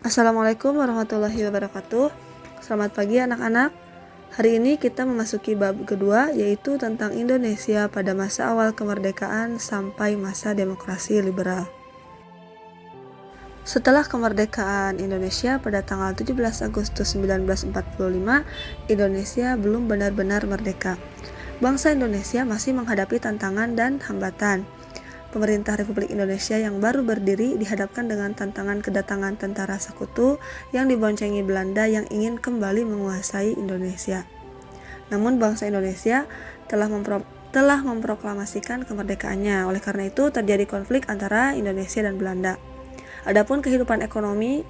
Assalamualaikum warahmatullahi wabarakatuh. Selamat pagi anak-anak. Hari ini kita memasuki bab kedua, yaitu tentang Indonesia pada masa awal kemerdekaan sampai masa demokrasi liberal. Setelah kemerdekaan Indonesia pada tanggal 17 Agustus 1945, Indonesia belum benar-benar merdeka. Bangsa Indonesia masih menghadapi tantangan dan hambatan. Pemerintah Republik Indonesia yang baru berdiri dihadapkan dengan tantangan kedatangan tentara sekutu yang diboncengi Belanda yang ingin kembali menguasai Indonesia. Namun bangsa Indonesia telah memproklamasikan kemerdekaannya. Oleh karena itu terjadi konflik antara Indonesia dan Belanda. Adapun kehidupan ekonomi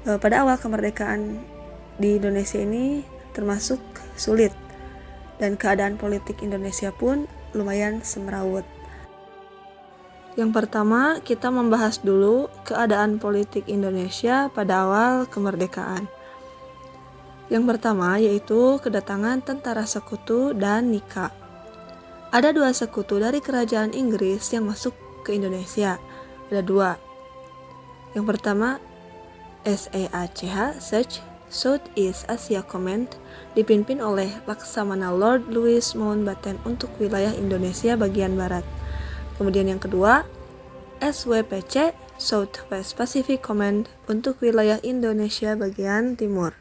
pada awal kemerdekaan di Indonesia ini termasuk sulit, dan keadaan politik Indonesia pun lumayan semrawut. Yang pertama, kita membahas dulu keadaan politik Indonesia pada awal kemerdekaan. Yang pertama yaitu kedatangan tentara sekutu dan nikah. Ada dua sekutu dari kerajaan Inggris yang masuk ke Indonesia. Ada dua. Yang pertama, SEACH, Southeast Asia Command, dipimpin oleh Laksamana Lord Louis Mountbatten untuk wilayah Indonesia bagian barat. Kemudian yang kedua, SWPC, Southwest Pacific Command, untuk wilayah Indonesia bagian timur.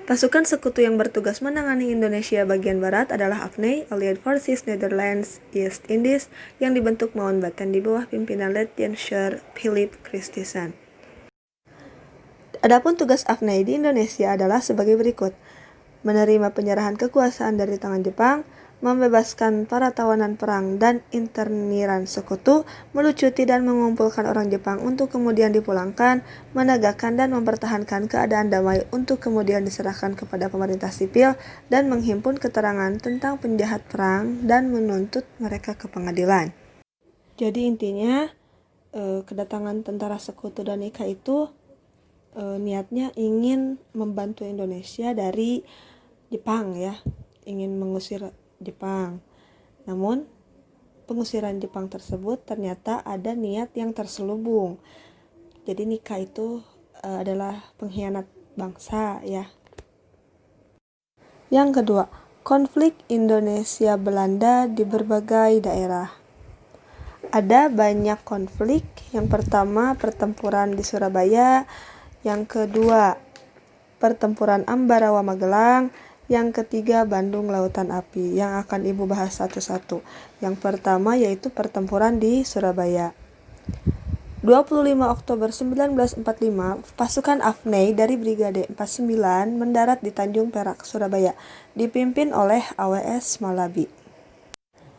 Pasukan sekutu yang bertugas menangani Indonesia bagian barat adalah AFNI, Allied Forces Netherlands East Indies, yang dibentuk Mountbatten di bawah pimpinan Letjen Sir Philip Christison. Adapun tugas AFNI di Indonesia adalah sebagai berikut: menerima penyerahan kekuasaan dari tangan Jepang, membebaskan para tawanan perang dan interniran sekutu, melucuti dan mengumpulkan orang Jepang untuk kemudian dipulangkan, menegakkan dan mempertahankan keadaan damai untuk kemudian diserahkan kepada pemerintah sipil, dan menghimpun keterangan tentang penjahat perang dan menuntut mereka ke pengadilan. Jadi intinya kedatangan tentara sekutu dan nikah itu niatnya ingin membantu Indonesia dari Jepang, ya, ingin mengusir Jepang. Namun pengusiran Jepang tersebut ternyata ada niat yang terselubung. Jadi nikah itu adalah pengkhianat bangsa, ya. Yang kedua, konflik Indonesia Belanda di berbagai daerah. Ada banyak konflik. Yang pertama, pertempuran di Surabaya. Yang kedua, pertempuran Ambarawa Magelang. Yang ketiga, Bandung Lautan Api, yang akan Ibu bahas satu-satu. Yang pertama yaitu pertempuran di Surabaya. 25 Oktober 1945, pasukan AFNI dari Brigade 49 mendarat di Tanjung Perak, Surabaya, dipimpin oleh AWS Malabi.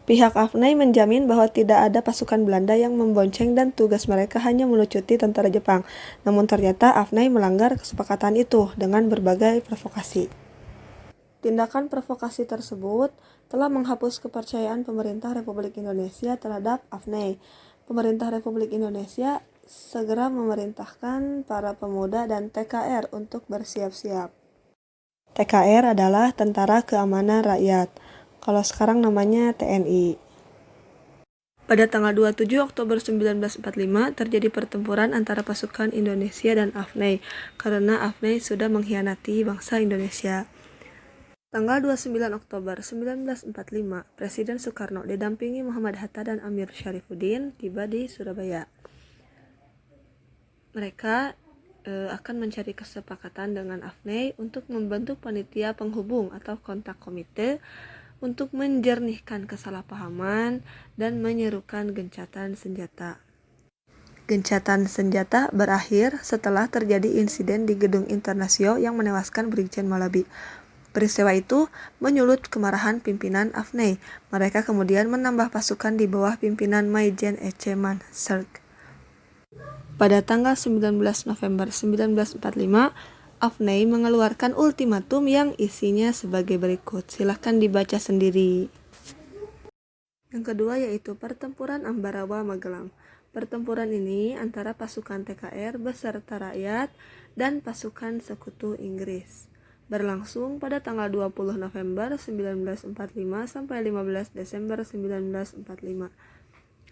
Pihak AFNI menjamin bahwa tidak ada pasukan Belanda yang membonceng dan tugas mereka hanya melucuti tentara Jepang. Namun ternyata AFNI melanggar kesepakatan itu dengan berbagai provokasi. Tindakan provokasi tersebut telah menghapus kepercayaan pemerintah Republik Indonesia terhadap AFNI. Pemerintah Republik Indonesia segera memerintahkan para pemuda dan TKR untuk bersiap-siap. TKR adalah Tentara Keamanan Rakyat. Kalau sekarang namanya TNI. Pada tanggal 27 Oktober 1945 terjadi pertempuran antara pasukan Indonesia dan AFNI karena AFNI sudah mengkhianati bangsa Indonesia. Tanggal 29 Oktober 1945, Presiden Soekarno didampingi Muhammad Hatta dan Amir Syarifuddin tiba di Surabaya. Mereka akan mencari kesepakatan dengan AFNI untuk membentuk panitia penghubung atau kontak komite untuk menjernihkan kesalahpahaman dan menyerukan gencatan senjata. Gencatan senjata berakhir setelah terjadi insiden di Gedung Internasio yang menewaskan Brigjen Malabi. Peristiwa itu menyulut kemarahan pimpinan AFNI. Mereka kemudian menambah pasukan di bawah pimpinan Maijen Ece Mansert. Pada tanggal 19 November 1945, AFNI mengeluarkan ultimatum yang isinya sebagai berikut. Silakan dibaca sendiri. Yang kedua yaitu pertempuran Ambarawa Magelang. Pertempuran ini antara pasukan TKR beserta rakyat dan pasukan sekutu Inggris berlangsung pada tanggal 20 November 1945 sampai 15 Desember 1945.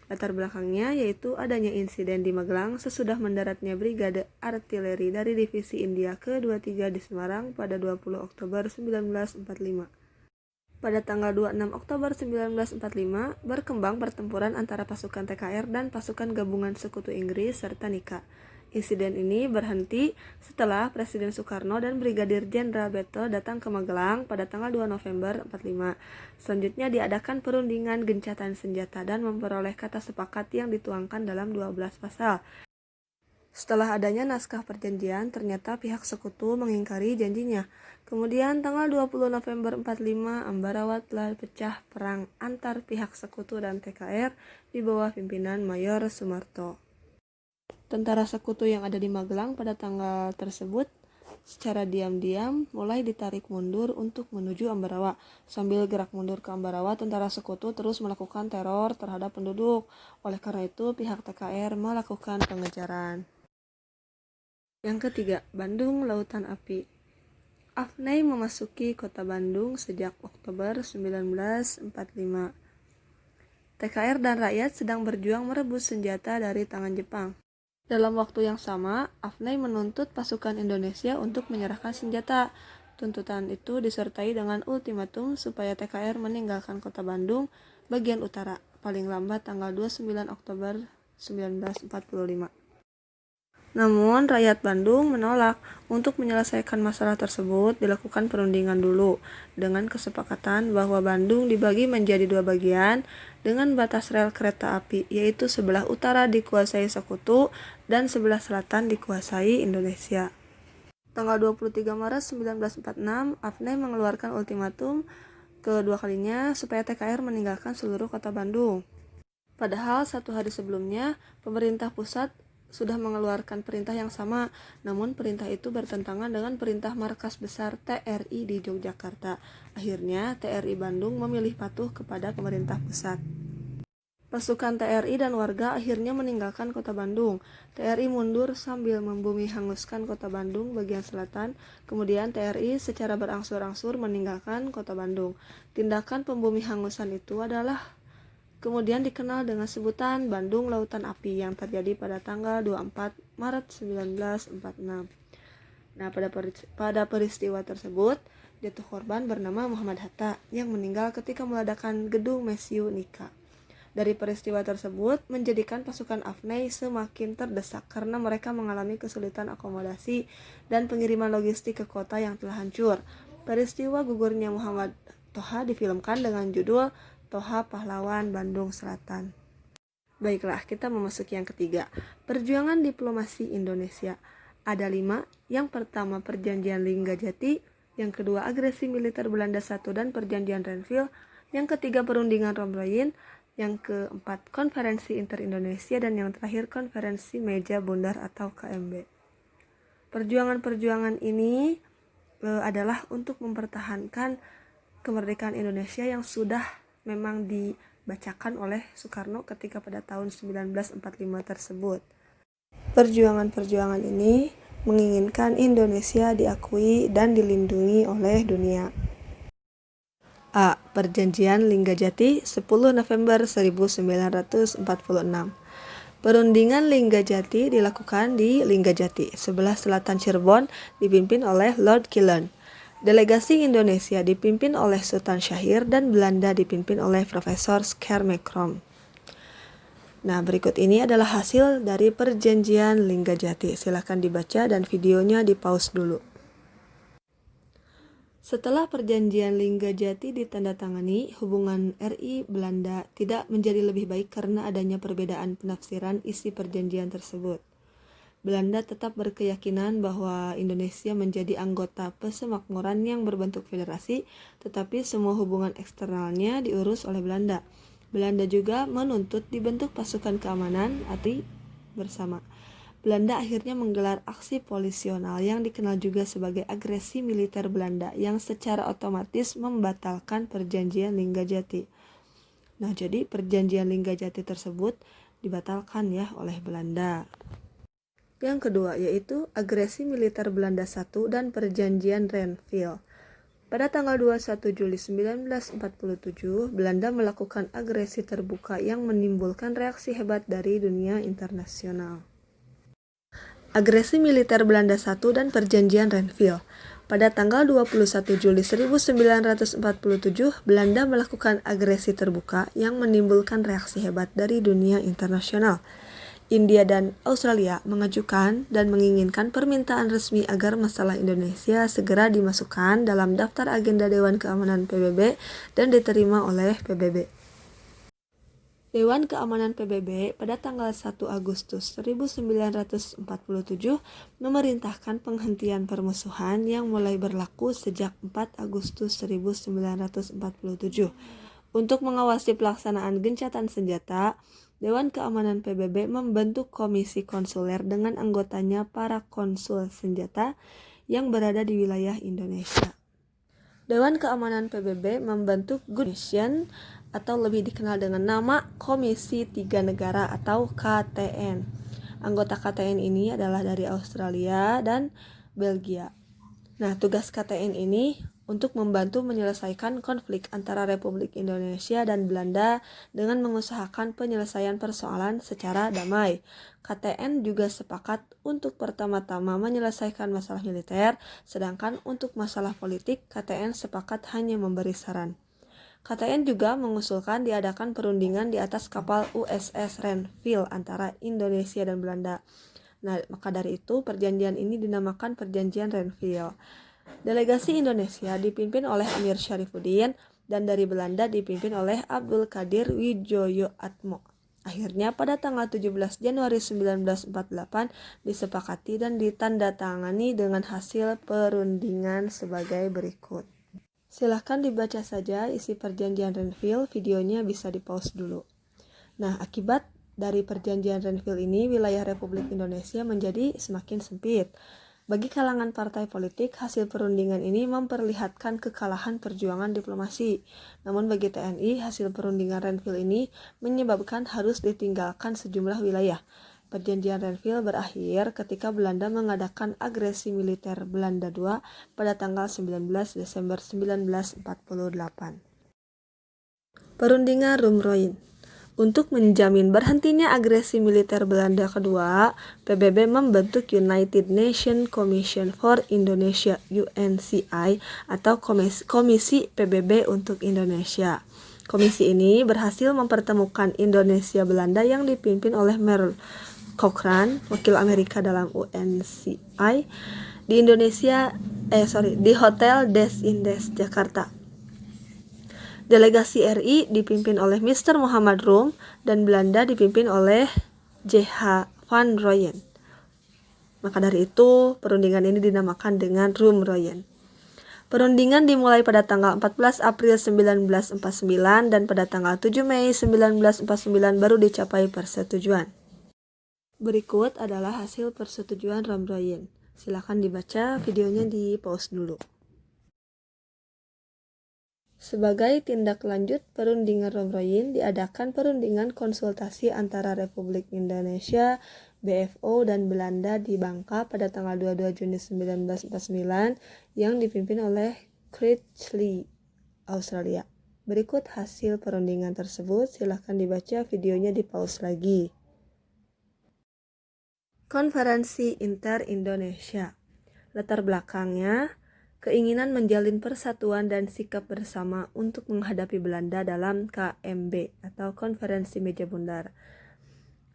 Latar belakangnya yaitu adanya insiden di Magelang sesudah mendaratnya Brigade Artileri dari Divisi India ke-23 di Semarang pada 20 Oktober 1945. Pada tanggal 26 Oktober 1945, berkembang pertempuran antara pasukan TKR dan pasukan gabungan Sekutu Inggris serta Nika. Insiden ini berhenti setelah Presiden Soekarno dan Brigadir Jenderal Beto datang ke Magelang pada tanggal 2 November 1945. Selanjutnya diadakan perundingan gencatan senjata dan memperoleh kata sepakat yang dituangkan dalam 12 pasal. Setelah adanya naskah perjanjian, ternyata pihak sekutu mengingkari janjinya. Kemudian tanggal 20 November 1945, Ambarawa telah pecah perang antar pihak sekutu dan TKR di bawah pimpinan Mayor Sumarto. Tentara sekutu yang ada di Magelang pada tanggal tersebut secara diam-diam mulai ditarik mundur untuk menuju Ambarawa. Sambil gerak mundur ke Ambarawa, tentara sekutu terus melakukan teror terhadap penduduk. Oleh karena itu, pihak TKR melakukan pengejaran. Yang ketiga, Bandung Lautan Api. Afnay memasuki kota Bandung sejak Oktober 1945. TKR dan rakyat sedang berjuang merebut senjata dari tangan Jepang. Dalam waktu yang sama, Afnay menuntut pasukan Indonesia untuk menyerahkan senjata. Tuntutan itu disertai dengan ultimatum supaya TKR meninggalkan kota Bandung bagian utara, paling lambat tanggal 29 Oktober 1945. Namun, rakyat Bandung menolak. Untuk menyelesaikan masalah tersebut, dilakukan perundingan dulu, dengan kesepakatan bahwa Bandung dibagi menjadi dua bagian, dengan batas rel kereta api, yaitu sebelah utara dikuasai Sekutu, dan sebelah selatan dikuasai Indonesia. Tanggal 23 Maret 1946, Afnay mengeluarkan ultimatum kedua kalinya supaya TKR meninggalkan seluruh kota Bandung. Padahal 1 hari sebelumnya, pemerintah pusat sudah mengeluarkan perintah yang sama, namun perintah itu bertentangan dengan perintah markas besar TRI di Yogyakarta. Akhirnya, TRI Bandung memilih patuh kepada pemerintah pusat. Pasukan TRI dan warga akhirnya meninggalkan kota Bandung. TRI mundur sambil membumi hanguskan kota Bandung bagian selatan, kemudian TRI secara berangsur-angsur meninggalkan kota Bandung. Tindakan pembumi hangusan itu adalah kemudian dikenal dengan sebutan Bandung Lautan Api yang terjadi pada tanggal 24 Maret 1946. Nah, pada peristiwa tersebut, jatuh korban bernama Muhammad Hatta yang meninggal ketika meledakkan gedung Mesiu Nika. Dari peristiwa tersebut, menjadikan pasukan Afnay semakin terdesak karena mereka mengalami kesulitan akomodasi dan pengiriman logistik ke kota yang telah hancur. Peristiwa gugurnya Muhammad Toha difilmkan dengan judul Toha Pahlawan Bandung Selatan. Baiklah, kita memasuki yang ketiga, perjuangan diplomasi Indonesia. Ada 5. Yang pertama, Perjanjian Linggajati. Yang kedua, agresi militer Belanda I dan Perjanjian Renville. Yang ketiga, Perundingan Romrein. Yang keempat, Konferensi Inter-Indonesia. Dan yang terakhir, Konferensi Meja Bundar atau KMB. Perjuangan-perjuangan ini adalah untuk mempertahankan kemerdekaan Indonesia yang sudah memang dibacakan oleh Soekarno ketika pada tahun 1945 tersebut. Perjuangan-perjuangan ini menginginkan Indonesia diakui dan dilindungi oleh dunia. A. Perjanjian Linggajati 10 November 1946. Perundingan Linggajati dilakukan di Linggajati, sebelah selatan Cirebon, dipimpin oleh Lord Killen. Delegasi Indonesia dipimpin oleh Sultan Syahir dan Belanda dipimpin oleh Profesor Schermerhorn. Nah, berikut ini adalah hasil dari Perjanjian Linggajati. Silahkan dibaca dan videonya di-pause dulu. Setelah Perjanjian Linggajati ditandatangani, hubungan RI-Belanda tidak menjadi lebih baik karena adanya perbedaan penafsiran isi perjanjian tersebut. Belanda tetap berkeyakinan bahwa Indonesia menjadi anggota persemakmuran yang berbentuk federasi, tetapi semua hubungan eksternalnya diurus oleh Belanda. Belanda juga menuntut dibentuk pasukan keamanan ATI bersama. Belanda akhirnya menggelar aksi polisional yang dikenal juga sebagai agresi militer Belanda yang secara otomatis membatalkan Perjanjian Linggajati. Nah, jadi Perjanjian Linggajati tersebut dibatalkan ya oleh Belanda. Yang kedua yaitu agresi militer Belanda I dan Perjanjian Renville. Pada tanggal 21 Juli 1947, Belanda melakukan agresi terbuka yang menimbulkan reaksi hebat dari dunia internasional. Agresi militer Belanda I dan Perjanjian Renville. Pada tanggal 21 Juli 1947, Belanda melakukan agresi terbuka yang menimbulkan reaksi hebat dari dunia internasional. India dan Australia mengajukan dan menginginkan permintaan resmi agar masalah Indonesia segera dimasukkan dalam daftar agenda Dewan Keamanan PBB dan diterima oleh PBB. Dewan Keamanan PBB pada tanggal 1 Agustus 1947 memerintahkan penghentian permusuhan yang mulai berlaku sejak 4 Agustus 1947. Untuk mengawasi pelaksanaan gencatan senjata, Dewan Keamanan PBB membentuk komisi konsuler dengan anggotanya para konsul senjata yang berada di wilayah Indonesia. Dewan Keamanan PBB membentuk Good Mission atau lebih dikenal dengan nama Komisi Tiga Negara atau KTN. Anggota KTN ini adalah dari Australia dan Belgia. Nah, tugas KTN ini untuk membantu menyelesaikan konflik antara Republik Indonesia dan Belanda dengan mengusahakan penyelesaian persoalan secara damai. KTN juga sepakat untuk pertama-tama menyelesaikan masalah militer, sedangkan untuk masalah politik KTN sepakat hanya memberi saran. KTN juga mengusulkan diadakan perundingan di atas kapal USS Renville antara Indonesia dan Belanda. Nah, maka dari itu perjanjian ini dinamakan Perjanjian Renville. Delegasi Indonesia dipimpin oleh Amir Syarifuddin dan dari Belanda dipimpin oleh Abdul Qadir Widjojoatmo. Akhirnya pada tanggal 17 Januari 1948 disepakati dan ditandatangani dengan hasil perundingan sebagai berikut. Silahkan dibaca saja isi perjanjian Renville, videonya bisa di-pause dulu. Nah, akibat dari perjanjian Renville ini, wilayah Republik Indonesia menjadi semakin sempit. Bagi kalangan partai politik, hasil perundingan ini memperlihatkan kekalahan perjuangan diplomasi. Namun bagi TNI, hasil perundingan Renville ini menyebabkan harus ditinggalkan sejumlah wilayah. Perjanjian Renville berakhir ketika Belanda mengadakan agresi militer Belanda II pada tanggal 19 Desember 1948. Perundingan Rumroyen. Untuk menjamin berhentinya agresi militer Belanda kedua, PBB membentuk United Nations Commission for Indonesia (UNCI) atau Komisi PBB untuk Indonesia. Komisi ini berhasil mempertemukan Indonesia Belanda yang dipimpin oleh Merle Cochrane, wakil Amerika dalam UNCI, di Hotel Des Indes, Jakarta. Delegasi RI dipimpin oleh Mr. Muhammad Rum dan Belanda dipimpin oleh J.H. van Rooyen. Maka dari itu, perundingan ini dinamakan dengan Rumroyen. Perundingan dimulai pada tanggal 14 April 1949 dan pada tanggal 7 Mei 1949 baru dicapai persetujuan. Berikut adalah hasil persetujuan Rumroyen. Silakan dibaca, videonya di-pause dulu. Sebagai tindak lanjut perundingan Rumroyen, diadakan perundingan konsultasi antara Republik Indonesia, BFO, dan Belanda di Bangka pada tanggal 22 Juni 1949 yang dipimpin oleh Critchley, Australia. Berikut hasil perundingan tersebut, silahkan dibaca, videonya di-pause lagi. Konferensi Inter-Indonesia. Latar belakangnya, keinginan menjalin persatuan dan sikap bersama untuk menghadapi Belanda dalam KMB atau Konferensi Meja Bundar.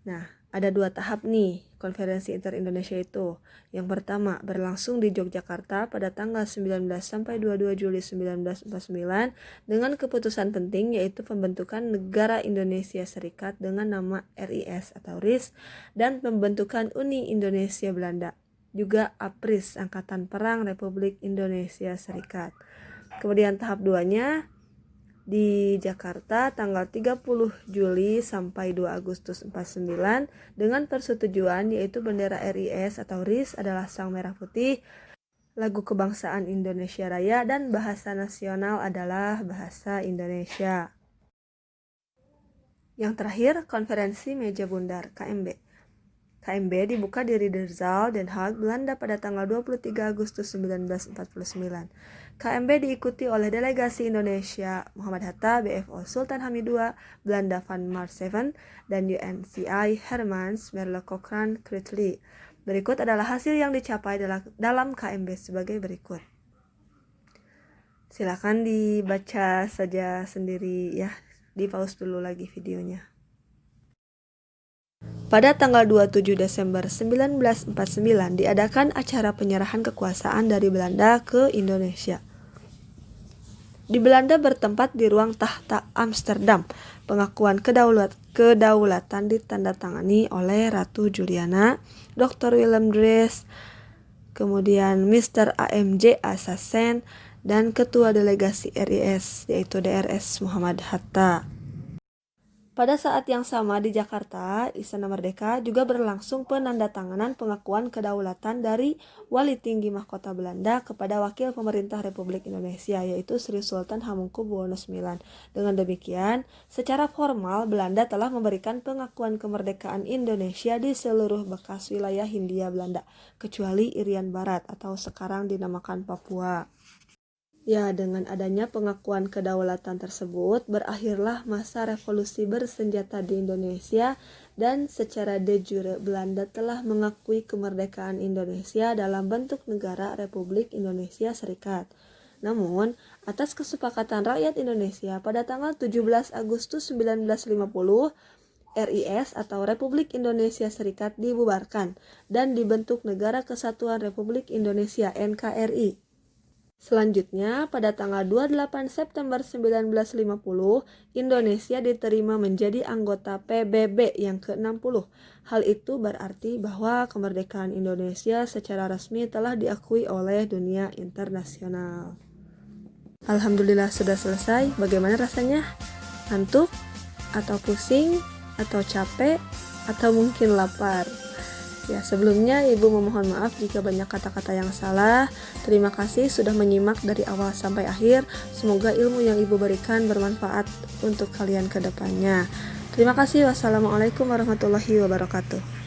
Nah, ada 2 tahap nih Konferensi Inter-Indonesia itu. Yang pertama berlangsung di Yogyakarta pada tanggal 19 sampai 22 Juli 1949 dengan keputusan penting yaitu pembentukan Negara Indonesia Serikat dengan nama RIS atau RIS dan pembentukan Uni Indonesia Belanda. Juga APRIS, Angkatan Perang Republik Indonesia Serikat. Kemudian tahap 2-nya di Jakarta tanggal 30 Juli sampai 2 Agustus 49 dengan persetujuan yaitu bendera RIS atau RIS adalah sang merah putih, lagu kebangsaan Indonesia Raya, dan bahasa nasional adalah bahasa Indonesia. Yang terakhir, Konferensi Meja Bundar KMB. KMB dibuka di Riederzal, Den Haag, Belanda pada tanggal 23 Agustus 1949. KMB diikuti oleh delegasi Indonesia Muhammad Hatta, BFO Sultan Hamid II, Belanda Van Maarseveen, dan UNCI Hermans Merle-Cochrane Cruijff. Berikut adalah hasil yang dicapai dalam KMB sebagai berikut. Silakan dibaca saja sendiri ya, di pause dulu lagi videonya. Pada tanggal 27 Desember 1949 diadakan acara penyerahan kekuasaan dari Belanda ke Indonesia. Di Belanda bertempat di ruang Tahta Amsterdam. Pengakuan kedaulatan ditandatangani oleh Ratu Juliana, Dr. Willem Drees, kemudian Mr. AMJ Asasen, dan Ketua Delegasi RIS yaitu DRS Muhammad Hatta. Pada saat yang sama di Jakarta, Istana Merdeka juga berlangsung penandatanganan pengakuan kedaulatan dari Wali Tinggi Mahkota Belanda kepada Wakil Pemerintah Republik Indonesia yaitu Sri Sultan Hamengkubuwono IX. Dengan demikian, secara formal Belanda telah memberikan pengakuan kemerdekaan Indonesia di seluruh bekas wilayah Hindia Belanda, kecuali Irian Barat atau sekarang dinamakan Papua. Ya, dengan adanya pengakuan kedaulatan tersebut, berakhirlah masa revolusi bersenjata di Indonesia dan secara de jure Belanda telah mengakui kemerdekaan Indonesia dalam bentuk negara Republik Indonesia Serikat. Namun, atas kesepakatan rakyat Indonesia pada tanggal 17 Agustus 1950, RIS atau Republik Indonesia Serikat dibubarkan dan dibentuk Negara Kesatuan Republik Indonesia NKRI. Selanjutnya, pada tanggal 28 September 1950, Indonesia diterima menjadi anggota PBB yang ke-60. Hal itu berarti bahwa kemerdekaan Indonesia secara resmi telah diakui oleh dunia internasional. Alhamdulillah sudah selesai. Bagaimana rasanya? Ngantuk? Atau pusing? Atau capek? Atau mungkin lapar? Ya, sebelumnya Ibu memohon maaf jika banyak kata-kata yang salah. Terima kasih sudah menyimak dari awal sampai akhir. Semoga ilmu yang Ibu berikan bermanfaat untuk kalian ke depannya. Terima kasih. Wassalamualaikum warahmatullahi wabarakatuh.